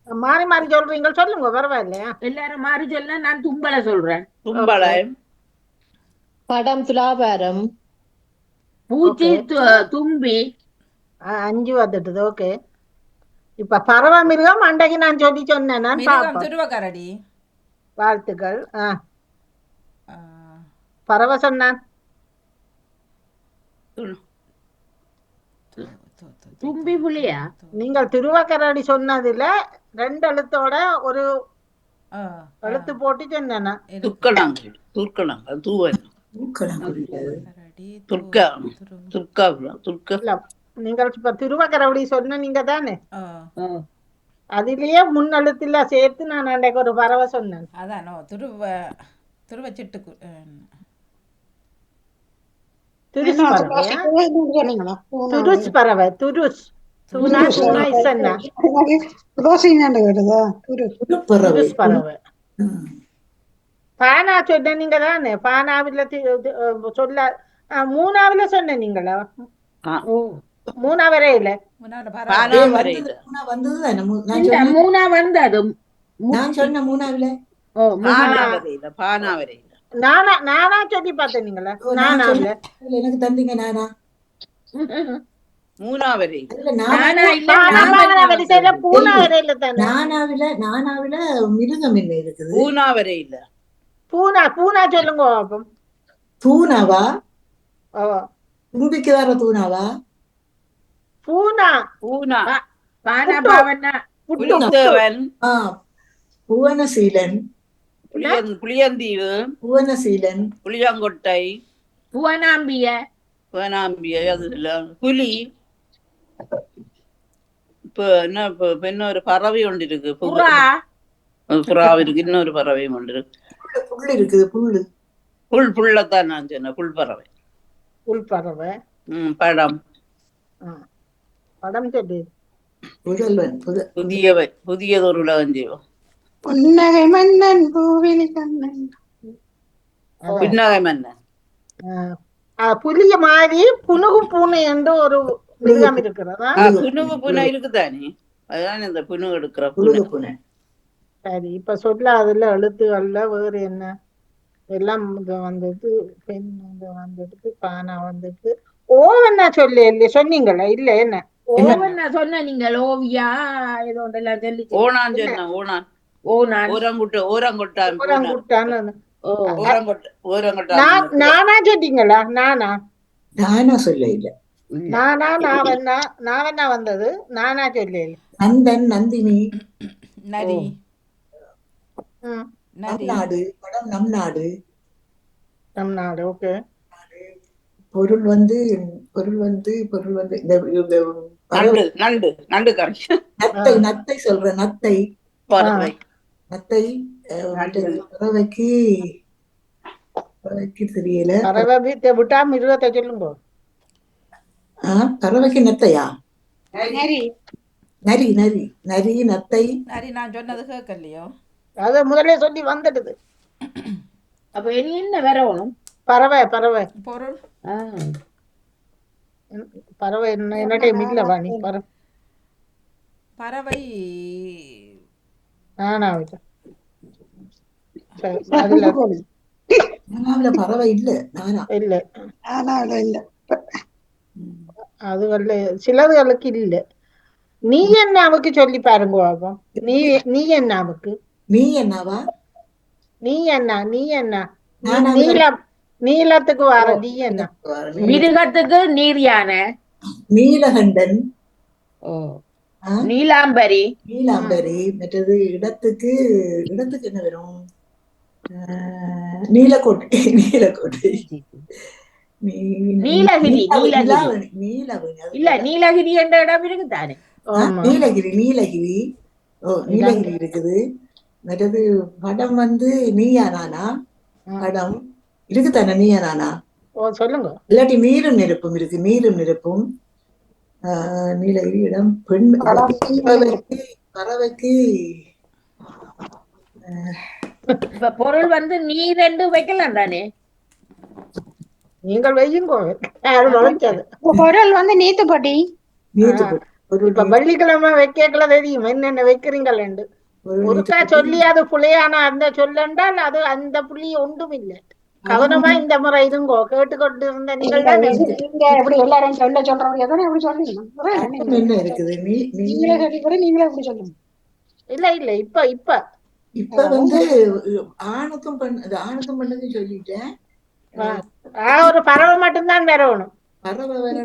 மாறி மாறி சொல்றீங்க, சொல்லுங்க பரவாயில்லையா. எல்லாரும் மாறி சொல்ல, நான் தும்பல சொல்றேன். தும்பளை, படம் துலாபாரம், பூச்சி, தும்பி. 5 வந்துட்டுது. ஓகே. இப்ப பறவை மிருகம் அன்றைக்கு நான் சொன்னேன். மிருகம் துருவக்கரடி. வாழ்த்துக்கள். பறவை சொன்னான். தும்பி புலியா? நீங்கள் திருவக்கரடி சொன்னதுல 2 எழுத்தோட ஒரு எழுத்து போட்டு சொன்னா. துர்க்கணாங்க தூவன், நீங்கள் இப்ப திருவக்கரடி சொன்ன நீங்க தானே, அதிலேயே முன்னெழுத்துல சேர்த்து நான் அன்றைக்கு ஒரு பறவை சொன்னேன். அதானோ துருவ சிட்டுக்கு துருஸ் பறவை. துருஸ் பறவை. பானா சொன்ன நீங்க தானே, பானாவில சொல்ல 3ஆவில சொன்ன நீங்களா? 3 வரையில மூணா வந்தது நான் சொன்ன 3ஆவில நானா சொல்லி பார்த்தேன். நீங்களா நானாவில எனக்கு தந்தீங்க. நானா 3 வரை நானாவில மிருகம் என்ன இருக்குது? பூனா வரை இல்ல. பூனா சொல்லுங்க. தூணாவா? தும்பிக்கு வர தூணாவா? பூனா புலித்தேவன், புவனசீலன், புளியந்தீவு, புவனசீலன், புளியங்கொட்டை, புவனாம்பிய, அது இல்ல. புலி. இப்ப இன்னொரு பறவை ஒன்று இருக்கு, புறா இருக்கு. இன்னொரு பறவையும் ஒன்று இருக்கு. புல் இருக்குது. புள்ளத்தான் நான் சொன்னேன். புல் பறவை. படம் சொல்லு. புதியதொரு உலகம் ஜீவம். புன்னகை மன்னன் பூவிலி கண்ணன். பின்னகை மன்னன். புலிய மாதிரி புனுகு பூனை என்று ஒரு மிருகம் இருக்கிறதா? புனுகு பூனை இருக்குதானே, அதுதான் இந்த புனு எடுக்கிற பூனை. சரி, இப்ப சொல்ல அதுல எழுத்துகள்ல வேறு என்ன எல்லாம் வந்தது. பெண் வந்துட்டு, பானா வந்துட்டு. ஓவன்னா சொல்ல சொன்னீங்களா? இல்ல என்ன ஓவன்னா சொன்ன நீங்கள்? ஓவியா ஏதோ ஒன்றெல்லாம் சொல்லி ஓனான் சொன்ன. நானா சொன்னீங்களா? நானா சொல்ல இல்ல. நாவன்னா வந்தது. நானா சொல்ல. நந்தன், நந்தினி, நரி, நம் நாடு. படம் நம் நாடு. ஓகே. பொருள் வந்து நத்தை சொல்றேன். நத்தை பறவைக்கு தெரியல. பறவை விட்டா மிருகத்தை சொல்லுங்க. பறவைக்கு நத்தையா? நரி நத்தை. நரி நான் சொன்னது கேட்கலையோ? அத முதல்ல சொல்லி வந்துடுது. அப்ப என்ன வரணும்? பறவை பொருள் பறவை என்ன டைம் இல்ல வாணி. பறவை பறவை இல்ல. அதுகள்ல சிலதுகளுக்கு இல்ல. நீ என்ன அவக்கு சொல்லி பாருங்க. நீ என்ன அவக்கு? நீ என்னவா? நீ என்ன நீளத்துக்கு வர நீ என்ன? மிருகத்துக்கு நீர் யானை. நீலகண்டன், நீலாம்பரி. மற்றது இடத்துக்கு என்ன வரும்? நீலக்கோட்டை. நீலகிரி இல்ல, நீலகிரி என்ற இடம் இருக்குதானே? நீலகிரி இருக்குது. மற்றது படம் வந்து நீயா நானா படம் இருக்குதானே நீயா நானா ஓ சொல்லுங்க. இல்லாட்டி நீரும் நெருப்பும் இருக்கு. நீரும் நெருப்பும் நீலகிரி இடம் பெண் படம் பறவைக்கு பறவைக்கு இப்ப பொருள் வந்து நீ ரெண்டு வைக்கலாம் தானே. நீங்கள் வையுங்கோ, யாரும் நுழைச்சது. பொருள் வந்து நீத்துப்பட்டி. நீர்த்து ஒரு இப்ப வெள்ளிக்கிழமை வைக்கல தெரியும் என்னென்ன வைக்கிறீங்கள். ஒருக்கா சொல்லி அது புள்ளையான அந்த சொல்லண்டால் அது அந்த புள்ளி ஒன்றும் இல்லை. கவனமா இந்த முறை இருங்கோ. கேட்டுக்கொண்டு இருந்த நீங்கள் தான் நீங்க எப்படி எல்லாரும் சொல்றவங்க எதனா எப்படி சொல்லுங்க. என்ன இருக்குது நீங்களே சொல்லி கூட நீங்களே எப்படி சொல்லுங்க. இல்ல இல்ல இப்ப இப்ப இப்ப வந்து ஆணுக்கும் பெண்ணுக்கும் சொல்லிட்டேன். ஒரு பறவை மட்டும்தான் வரணும். பறவை வர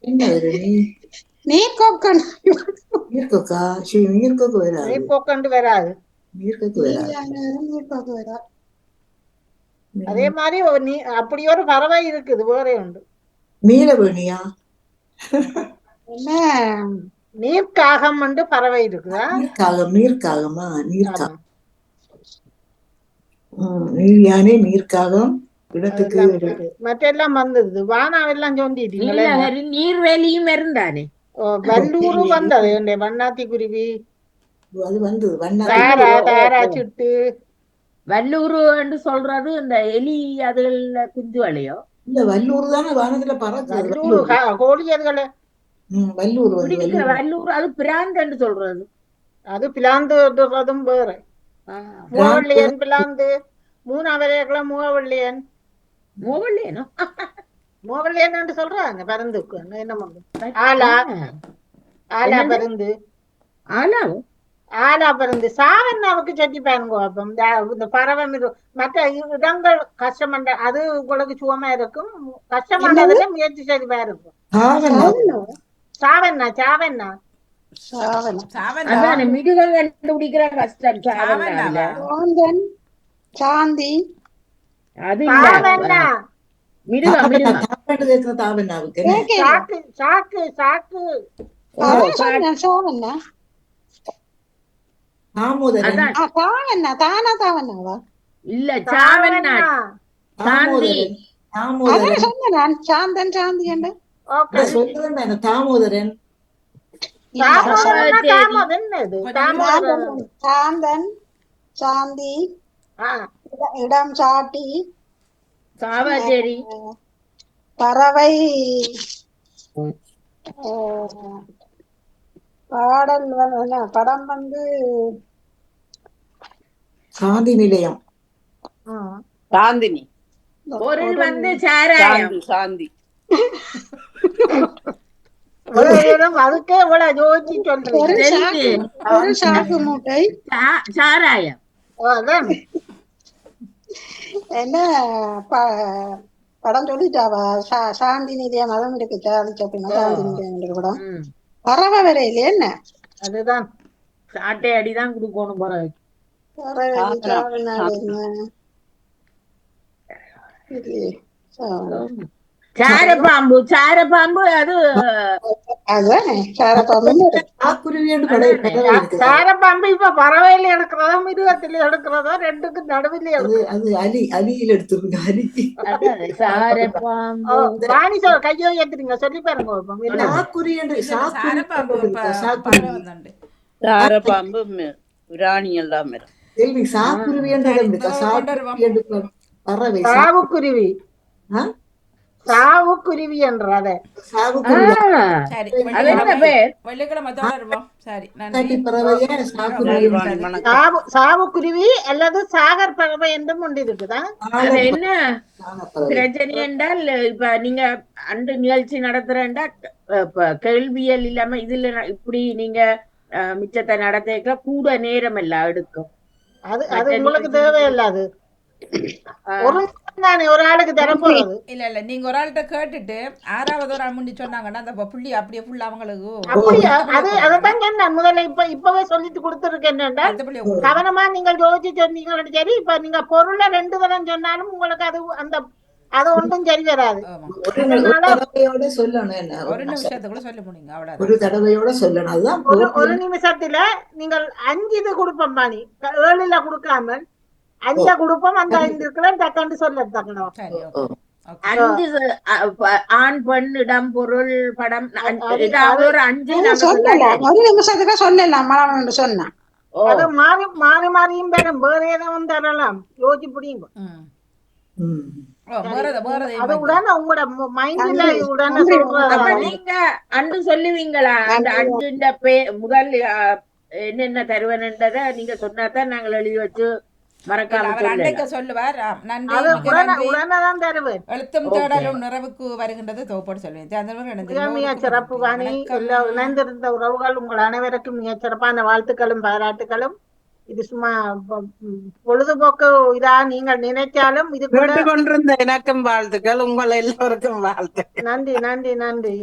என்ன வருது நீர்க்கொக்கன் நீர்க்கொக்கா சரி நீர்க்கொக்கு வராது. நீர்க்கொக்கண்டு வராது. நீர்க்கொக்கு வராது. நீர்க்கொக்கு வரா. அதே மாதிரி அப்படி ஒரு பறவை இருக்குது வேற உண்டு. நீலவேணியா என்ன நீர்க்காகம் வந்து பறவை இருக்குதா? நீர்க்காகமா நீர்க்காகம் நீர் யானை நீர்க்காகம் இடத்துக்கு மற்றெல்லாம் வந்தது. வானாவெல்லாம் சொந்திட்டீங்களே. நீர்வேலியும் இருந்தானே. வல்லூரு வந்தது. வண்ணாத்தி குருவி அது வந்து தாரா சிட்டு வல்லூரு என்று சொல்றது இந்த எலி அதுல குஞ்சு வளையோ. இல்ல வல்லூர் தானே வானத்துல பறக்குது. கோழி அதுகளை வல்லூர் வல்லூர் அது பிராந்து என்று சொல்றது. அது பிளாந்தும் வேற. முகவள்ளியன் பிளாந்து 3 முகவள்ளியன் முகவள்ளியன் என்று சொல்றாங்க. பருந்துக்கு என்ன பண்ணும் ஆலா பருந்து ஆலா பருந்து சாவண்ணாவுக்கு சொல்லி பாருங்க. அப்ப இந்த பறவை மற்ற இடங்கள் கஷ்டமண்ட அது உங்களுக்கு சுகமா இருக்கும். கஷ்டமானதுல முயற்சி செய்து பாருங்க. சாவண்ணா சாவண்ணா மிருகம் கண்டுபிடிக்கிற கஷ்டம். சாந்தி அது மிருகம் சாக்கு சாக்கு சாக்கு சாவண்ணா இல்ல சாவண்ணா சாந்தி சாந்தன் சாந்தி என்ன சொல்லுறேன். தாமோதரன் சாந்தன் சாந்தி இடம் சாட்டி சாவாச்சேரி பறவை பாடல் படம் வந்து சாந்தி நிலையம் சாந்தினி பொருள் வந்து சாராயம் சாந்தி அதுக்கே இவ்வளவு யோசிச்சு சொல்றேன். ஒரு சாக்கு மூட்டை சாராயம் என்ன படம் சொல்லிட்டாவா? சாந்தி நிலையம் அதுவும் இருக்கு. சார்லி சாப்ளின் சாந்தி நிலையம் படம். பறவை வரையில என்ன அதுதான் சாட்டை அடிதான் கொடுக்கணும். பறவை சாரப்பாம்பு சாரப்பாம்பு அது சாரப்பாம்பு இப்ப பறவையில எடுக்கிறதோ மிருகத்தில எடுக்கிறதோ ரெண்டுக்கும் நடுவில் அலியில் எடுத்துருங்க. சாரப்பாம்பு கையோ ஏத்துறீங்க சொல்லி பாருங்க. சாரப்பாம்பு ராணி எல்லாம் சாவுக்குருவி சாவுக்குருவி என்றத சாவுக்குருவி அல்லது சாகர் பறவை என்றும் ஒன்று இருக்குதா? என்ன பிரச்சனை என்றால் இப்ப நீங்க அன்று நிகழ்ச்சி நடத்துறேன்டா கேள்வியல் இல்லாம இதுல இப்படி நீங்க மிச்சத்தை நடத்த கூட நேரம் எல்லாம் எடுக்கும். அது உங்களுக்கு தேவையில்லாது. ஒரு ஆளுக்கு தரப்போறது இல்ல இல்ல. நீங்க ஒரு ஆள்கிட்ட கேட்டுட்டு 6வது ஒரு ஆள் முடி சொன்னாங்கன்னா அந்த புள்ளி அப்படியே ஃபுல்லா அவங்களுக்கு அப்படியா? அதான் சொன்னேன் முதல்ல. இப்பவே சொல்லிட்டு கொடுத்துருக்கேன். கவனமா நீங்கள் யோசிச்சு சொன்னீங்க. சரி இப்ப நீங்க பொருளை 2 தரம் சொன்னாலும் உங்களுக்கு அது அந்த அது ஒன்றும் சரி வராது. ஆமா. ஒரு தடவையோட சொல்லணும் என்ன ஒரு நிமிஷத்துக்குள்ள சொல்லி முடிங்க ஒரு அவ்வளவுதான். தடவையோட சொல்லணும் அதுதான் ஒரு நிமிஷத்துல நீங்கள் 5 இது கொடுப்போம் பாணி, 7ல கொடுக்காம 5 கொடுப்போம். அந்த 5 இருக்கிற டக்காண்டு சொல்ல தக்கணும். சரி ஓகே ஓகே. 5 ஆண் பெண் இடம் பொருள் படம் ஏதாவது ஒரு 5 நாங்க சொல்லலாம், சொல்லலாம். ஒரு நிமிஷத்துக்கு சொல்லலாம் மழை சொன்னா. அது மாறி மாறி மாறியும் பெறும், வேற ஏதாவது தரலாம், யோசிச்சு புடியுங்க. அது உடனே உங்களோட மைண்ட்ல உடனே அப்ப சொல்றது. நீங்க அன்று சொல்லுவீங்களா அந்த 5 முதல் என்னென்ன தருவனன்றத நீங்க சொன்னாதான் நாங்கள் எழுதி வச்சு மறக்காம அவர் சொல்லலாம். அன்றைக்கு சொல்லுவார். நன்றி, அது மிக நன்றி. உடனே தான் தருவேன். எழுத்தும் தேடலும் நிறைவுக்கு வருகின்றது தொகுப்போடு சொல்வேன். மிக சிறப்பு வாணி. இணைந்திருந்த உறவுகள் உங்கள் அனைவருக்கும் மிக சிறப்பான வாழ்த்துக்களும் பாராட்டுகளும். இது சும்மா பொழுதுபோக்கு இதா நீங்கள் நினைச்சாலும் இது கொண்டிருந்த எனக்கும் வாழ்த்துக்கள், உங்கள் எல்லோருக்கும் வாழ்த்துக்கள். நன்றி நன்றி நன்றி.